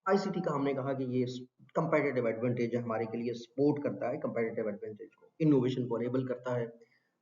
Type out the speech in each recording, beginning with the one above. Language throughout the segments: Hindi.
आईसीटी का हमने कहा कि ये कंपेटिटिव एडवांटेज है हमारे के लिए, सपोर्ट करता है कंपेटिटिव एडवांटेज को, इनोवेशन को अनेबल करता है,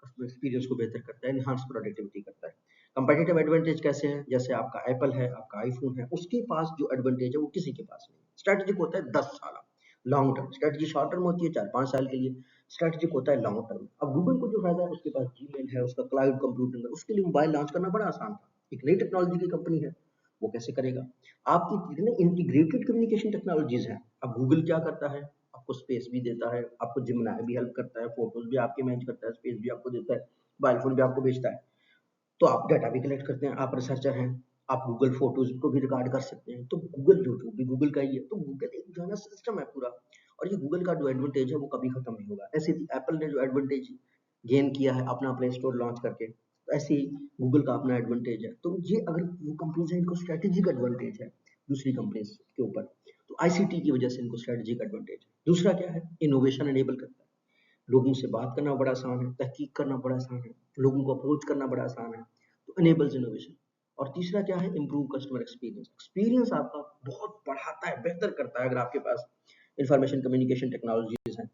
कस्टमर एक्सपीरियंस को बेहतर करता है, एनहांस प्रोडक्टिविटी करता है। कंपेटिटिव एडवांटेज कैसे है? जैसे आपका एप्पल है, आपका आईफोन है, उसके पास जो एडवांटेज है वो किसी के पास नहीं। स्ट्रेटेजिक होता है 10 साल, long term strategy, short term होती है 4-5 साल के लिए, स्ट्रेटेजिक होता है लॉन्ग टर्म। अब गूगल को जो फायदा है, उसके पास जीमेल है, उसका क्लाउड कंप्यूटिंग है, उसके लिए मोबाइल लॉन्च करना बड़ा आसान था। एक नई टेक्नोलॉजी की कंपनी है, वो कैसे करेगा? आपकी कितने इंटीग्रेटेड कम्युनिकेशन टेक्नोलॉजीज हैं। अब गूगल क्या करता है? आपको स्पेस भी देता है, आपको जिमिनाई भी हेल्प करता है, फोटोज भी आपके मैच करता है, स्पेस भी आपको देता है, मोबाइल फोन भी आपको बेचता है, तो आप डाटा भी कलेक्ट करते हैं, आप रिसर्चर हैं, आप गूगल फोटोज को भी रिकॉर्ड कर सकते हैं, तो गूगल यूट्यूब भी गूगल का ही है। तो गूगल एक जो है ना सिस्टम है पूरा, और ये गूगल का जो एडवांटेज है वो कभी खत्म नहीं होगा। ऐसे ही एप्पल ने जो एडवांटेज गेन किया है अपना प्ले स्टोर लॉन्च करके, तो ऐसे ही गूगल का अपना एडवांटेज है। तो ये अगर वो कंपनीज है, इनको स्ट्रेटेजिक एडवांटेज है दूसरी कंपनीज के ऊपर, तो आईसीटी की वजह से इनको स्ट्रेटेजिक एडवांटेज है। दूसरा क्या है? इनोवेशन एनेबल करता है, लोगों से बात करना बड़ा आसान है, तहकीक करना बड़ा आसान है, लोगों को अप्रोच करना बड़ा आसान है, तो इनेबल्स इनोवेशन। और तीसरा क्या है? इम्प्रूव कस्टमर एक्सपीरियंस, एक्सपीरियंस आपका बहुत बढ़ाता है, बेहतर करता है अगर आपके पास इंफॉर्मेशन कम्युनिकेशन टेक्नोलॉजीज हैं।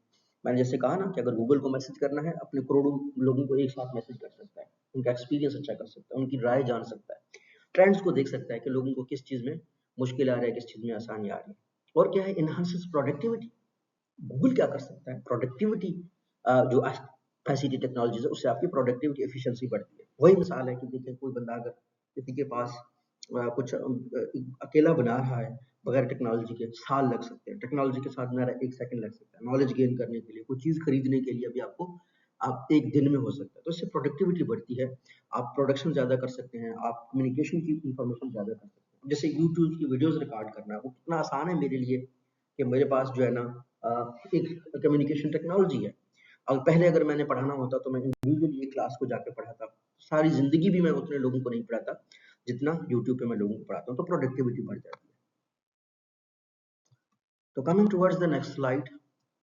मैंने जैसे कहा ना कि अगर गूगल को मैसेज करना है, अपने करोड़ों लोगों को एक साथ मैसेज कर सकता है, उनका एक्सपीरियंस अच्छा कर सकता है, उनकी राय जान सकता है, ट्रेंड्स को देख सकता है कि लोगों को किस चीज में मुश्किल आ रहा है, किस चीज में आसानी आ रही है। और क्या है? इनहांसेस प्रोडक्टिविटी। गूगल क्या कर सकता है? प्रोडक्टिविटी, जो आईसीटी टेक्नोलॉजीज है, उससे आपकी प्रोडक्टिविटी एफिशिएंसी बढ़ती है। वही मिसाल है कि देखिए कोई बंदा अगर किसी के पास कुछ अकेला बना रहा है, बगैर टेक्नोलॉजी के साल लग सकते हैं, टेक्नोलॉजी के साथ मेरा 1 सेकंड लग सकता है, नॉलेज गेन करने के लिए, कोई चीज खरीदने के लिए भी आपको आप 1 दिन में हो सकता है, तो इससे प्रोडक्टिविटी बढ़ती है, आप प्रोडक्शन ज्यादा कर सकते हैं, आप कम्युनिकेशन की इंफॉर्मेशन ज्यादा कर सकते हैं। जैसे यूट्यूब की वीडियोस रिकॉर्ड करना, वो कितना आसान है मेरे लिए कि मेरे पास जो है ना एक कम्युनिकेशन टेक्नोलॉजी है। अब पहले अगर मैंने पढ़ाना होता तो मैं इंडिविजुअली एक क्लास को जाके पढ़ाता, सारी जिंदगी भी मैं उतने लोगों को नहीं पढ़ाता जितना यूट्यूब पे मैं लोगों को पढ़ाता हूँ, तो प्रोडक्टिविटी बढ़ जाती है। तो coming towards the next slide,